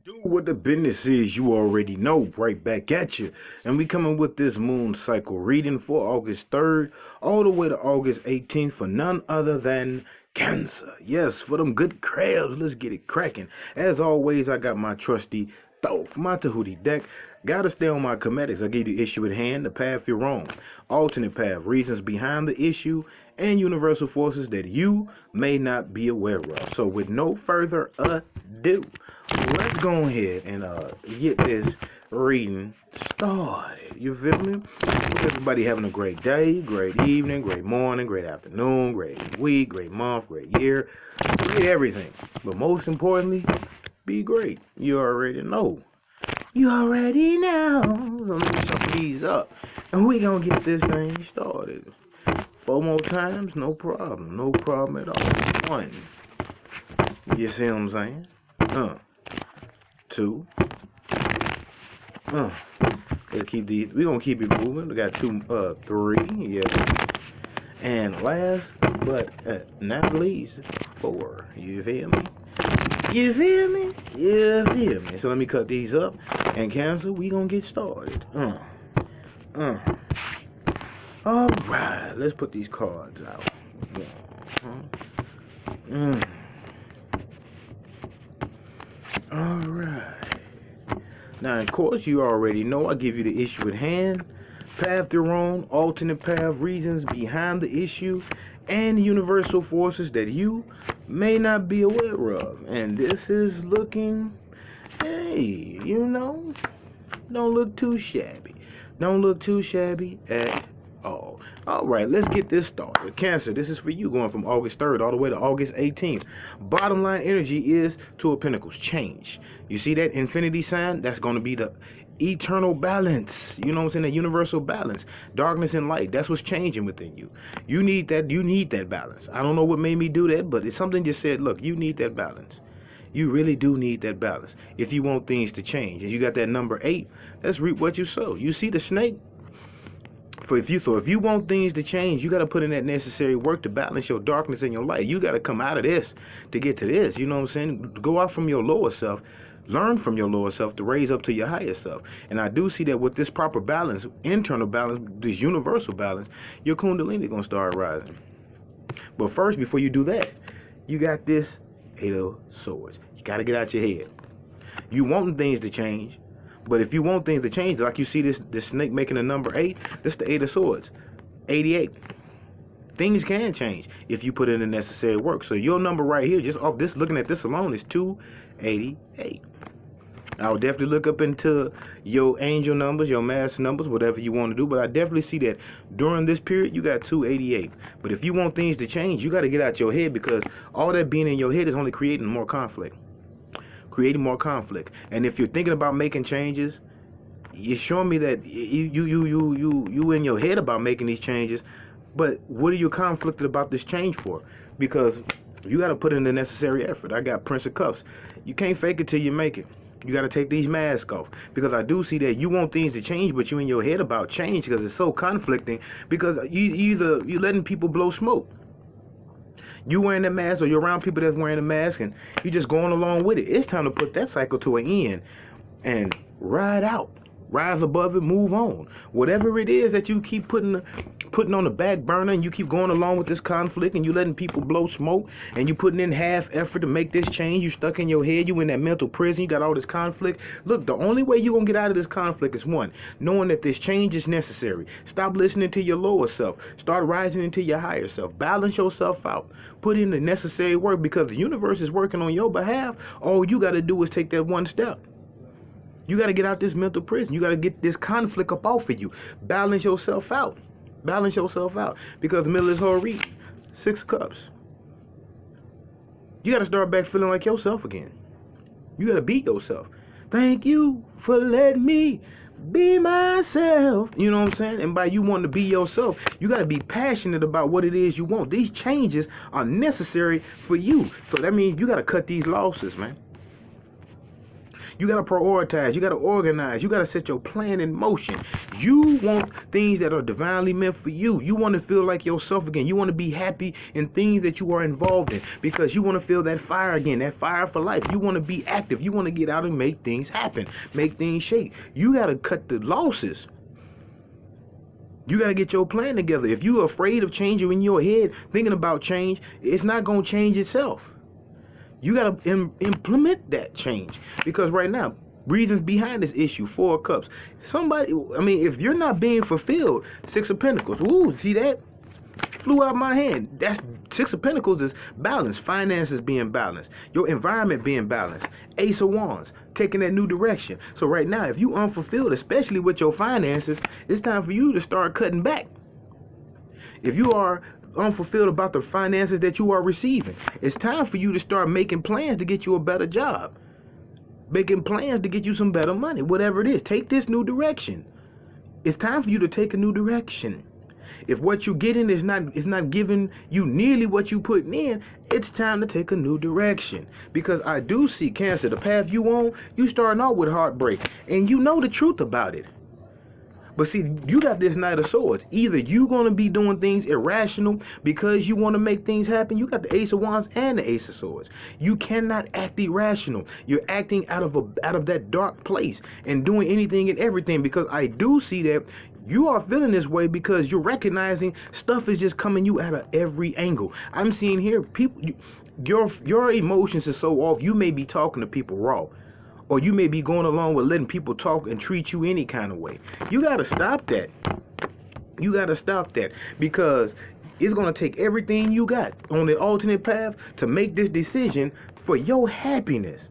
Do what the business is, you already know, right back at you. And we coming with this moon cycle reading for August 3rd all the way to August 18th for none other than Cancer. Yes, for them good crabs, let's get it cracking. As always, I got my trusty Thoth, my Tahuti deck. Gotta stay on my comedics. I give you the issue at hand, the path you're wrong, alternate path, reasons behind the issue, and universal forces that you may not be aware of. So with no further ado, let's go ahead and get this reading started. You feel me? Hope everybody having a great day, great evening, great morning, great afternoon, great week, great month, great year, great everything. But most importantly, be great. You already know. You already know. So let me shuffle these up, and we gonna get this thing started. 4 more times, no problem. No problem at all. 1. You see what I'm saying? 2. Let's keep these. We gonna keep it moving. We got 2, 3. Yeah. And last but not least, 4. You feel me? You feel me? You feel me? So let me cut these up and Cancer. We gonna get started. All right. Let's put these cards out. All right. Now, of course, you already know I give you the issue at hand, path you're on, alternate path, reasons behind the issue, and universal forces that you may not be aware of. And this is looking, hey, you know, don't look too shabby. Don't look too shabby at all. All right, let's get this started. Cancer, this is for you going from August 3rd all the way to August 18th. Bottom line energy is Two of Pentacles, change. You see that infinity sign? That's going to be the eternal balance. You know what I'm saying? The universal balance. Darkness and light. That's what's changing within you. You need that. You need that balance. I don't know what made me do that, but it's something just said, look, you need that balance. You really do need that balance if you want things to change. And you got that number 8. Let's reap what you sow. You see the snake? If you want things to change, you got to put in that necessary work to balance your darkness and your light. You got to come out of this to get to this. You know what I'm saying? Go out from your lower self. Learn from your lower self to raise up to your higher self. And I do see that with this proper balance, internal balance, this universal balance, your kundalini going to start rising. But first, before you do that, you got this 8 of Swords. You got to get out your head. You want things to change. But if you want things to change, like you see this snake making a number 8, this is the 8 of Swords, 88. Things can change if you put in the necessary work. So your number right here, just off this, looking at this alone, is 288. I would definitely look up into your angel numbers, your master numbers, whatever you want to do. But I definitely see that during this period, you got 288. But if you want things to change, you got to get out your head, because all that being in your head is only creating more conflict. And if you're thinking about making changes, you're showing me that you in your head about making these changes, but what are you conflicted about this change for? Because you got to put in the necessary effort. I got Prince of Cups. You can't fake it till you make it. You got to take these masks off, because I do see that you want things to change, but you in your head about change because it's so conflicting, because you're letting people blow smoke. You wearing the mask, or you're around people that's wearing a mask, and you just going along with it. It's time to put that cycle to an end and ride out. Rise above it, move on. Whatever it is that you keep putting on the back burner, and you keep going along with this conflict, and you letting people blow smoke, and you putting in half effort to make this change. You stuck in your head. You in that mental prison. You got all this conflict. Look, the only way you're going to get out of this conflict is, 1, knowing that this change is necessary. Stop listening to your lower self. Start rising into your higher self. Balance yourself out. Put in the necessary work, because the universe is working on your behalf. All you got to do is take that 1 step. You got to get out this mental prison. You got to get this conflict up off of you. Balance yourself out. Balance yourself out. Because the middle of this whole reading, 6 Cups. You got to start back feeling like yourself again. You got to be yourself. Thank you for letting me be myself. You know what I'm saying? And by you wanting to be yourself, you got to be passionate about what it is you want. These changes are necessary for you. So that means you got to cut these losses, man. You got to prioritize. You got to organize. You got to set your plan in motion. You want things that are divinely meant for you. You want to feel like yourself again. You want to be happy in things that you are involved in because you want to feel that fire again, that fire for life. You want to be active. You want to get out and make things happen, make things shake. You got to cut the losses. You got to get your plan together. If you're afraid of changing in your head, thinking about change, it's not going to change itself. You got to implement that change. Because right now, reasons behind this issue, 4 of Cups. If you're not being fulfilled, 6 of Pentacles. Ooh, see that? Flew out my hand. That's 6 of Pentacles is balance. Finances being balanced. Your environment being balanced. Ace of Wands, taking that new direction. So right now, if you unfulfilled, especially with your finances, it's time for you to start cutting back. If you are unfulfilled about the finances that you are receiving, it's time for you to start making plans to get you a better job. Making plans to get you some better money. Whatever it is, take this new direction. It's time for you to take a new direction. If what you're getting is not giving you nearly what you putting in, it's time to take a new direction. Because I do see, Cancer, the path you on, you starting out with heartbreak. And you know the truth about it. But see, you got this Knight of Swords. Either you're going to be doing things irrational because you want to make things happen. You got the Ace of Wands and the Ace of Swords. You cannot act irrational. You're acting out of that dark place and doing anything and everything. Because I do see that you are feeling this way because you're recognizing stuff is just coming you out of every angle. I'm seeing here people, your emotions are so off. You may be talking to people raw. Or you may be going along with letting people talk and treat you any kind of way. You got to stop that. You got to stop that because it's going to take everything you got on the alternate path to make this decision for your happiness.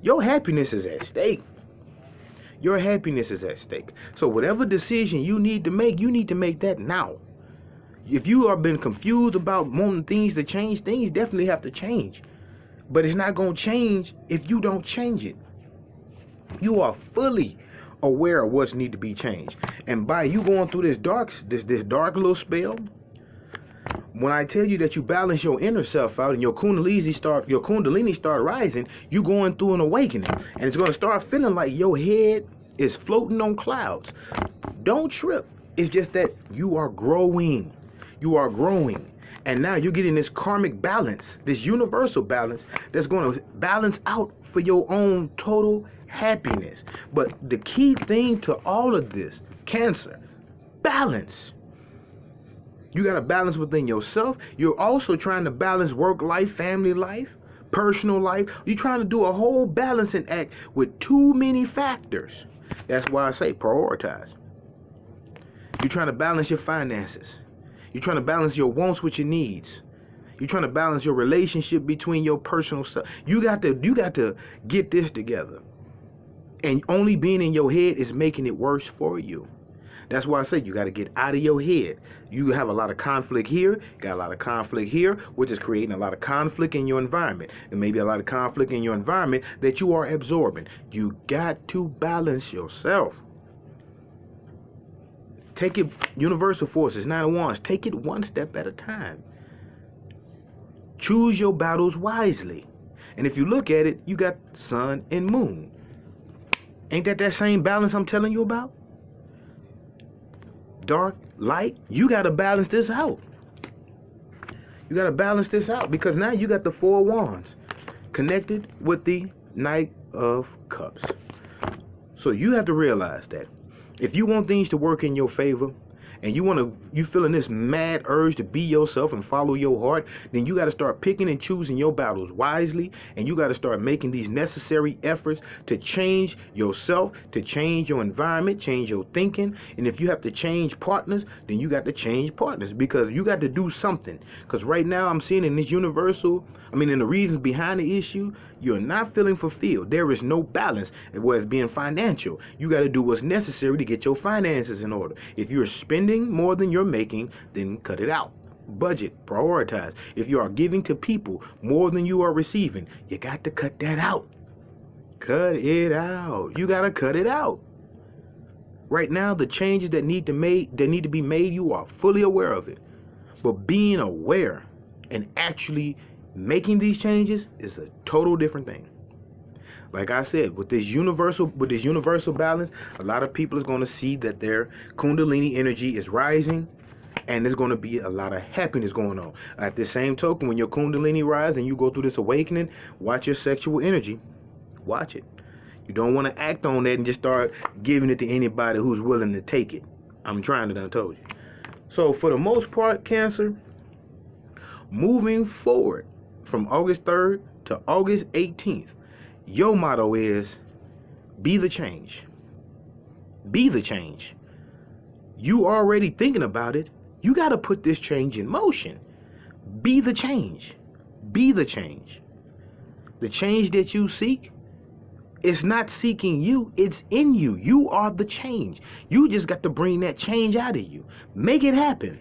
Your happiness is at stake. Your happiness is at stake. So whatever decision you need to make that now. If you have been confused about wanting things to change, things definitely have to change. But it's not going to change if you don't change it. You are fully aware of what's need to be changed. And by you going through this dark little spell, when I tell you that you balance your inner self out and your kundalini start rising, you going through an awakening. And it's going to start feeling like your head is floating on clouds. Don't trip. It's just that you are growing. You are growing. And now you're getting this karmic balance, this universal balance that's going to balance out for your own total happiness. But the key thing to all of this, Cancer, balance. You got to balance within yourself. You're also trying to balance work life, family life, personal life. You're trying to do a whole balancing act with too many factors. That's why I say prioritize. You're trying to balance your finances. You're trying to balance your wants with your needs. You're trying to balance your relationship between your personal stuff. You got to get this together. And only being in your head is making it worse for you. That's why I say you got to get out of your head. You have a lot of conflict here, got a lot of conflict here, which is creating a lot of conflict in your environment. And maybe a lot of conflict in your environment that you are absorbing. You got to balance yourself. Take it, universal forces, 9 of Wands. Take it one step at a time. Choose your battles wisely. And if you look at it, you got sun and moon. Ain't that same balance I'm telling you about? Dark, light, you got to balance this out. You got to balance this out because now you got the 4 of Wands connected with the Knight of Cups. So you have to realize that if you want things to work in your favor and you feeling this mad urge to be yourself and follow your heart, then you got to start picking and choosing your battles wisely, and you got to start making these necessary efforts to change yourself, to change your environment, change your thinking. And if you have to change partners, then you got to change partners because you got to do something. Because right now I'm seeing in this in the reasons behind the issue, you're not feeling fulfilled. There is no balance, whether it's being financial. You got to do what's necessary to get your finances in order. If you're spending more than you're making, then cut it out. Budget, prioritize. If you are giving to people more than you are receiving, you got to cut that out. Cut it out. You got to cut it out. Right now, the changes that need to be made, you are fully aware of it. But being aware and actually making these changes is a total different thing. Like I said, with this universal balance, a lot of people is going to see that their Kundalini energy is rising, and there's going to be a lot of happiness going on. At the same token, when your Kundalini rises and you go through this awakening, watch your sexual energy. Watch it. You don't want to act on that and just start giving it to anybody who's willing to take it. I'm trying to, I told you. So for the most part, Cancer, moving forward from August 3rd to August 18th, your motto is be the change. Be the change. You already thinking about it. You got to put this change in motion. Be the change. Be the change. The change that you seek, it's not seeking you, it's in you. You are the change. You just got to bring that change out of you. Make it happen.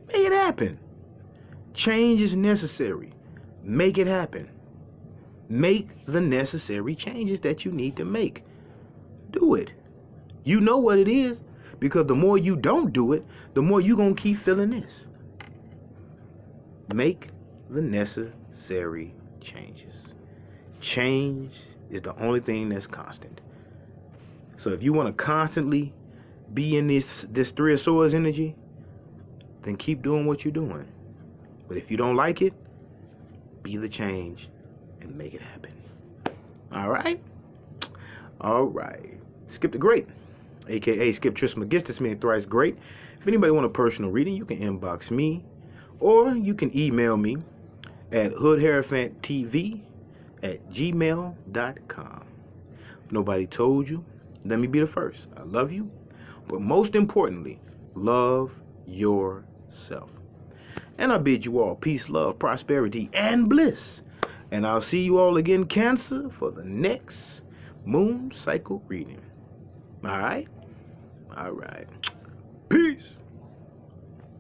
Make it happen. Change is necessary. Make it happen. Make the necessary changes that you need to make. Do it. You know what it is, because the more you don't do it, the more you're going to keep feeling this. Make the necessary changes. Change is the only thing that's constant. So if you want to constantly be in this Three of Swords energy, then keep doing what you're doing. But if you don't like it, be the change and make it happen. All right? All right. Skip the Great, a.k.a. Skip Trismegistus, meaning thrice great. If anybody want a personal reading, you can inbox me, or you can email me at HoodHeirophanttv@gmail.com. If nobody told you, let me be the first. I love you, but most importantly, love yourself. And I bid you all peace, love, prosperity, and bliss. And I'll see you all again, Cancer, for the next moon cycle reading. All right? All right. Peace.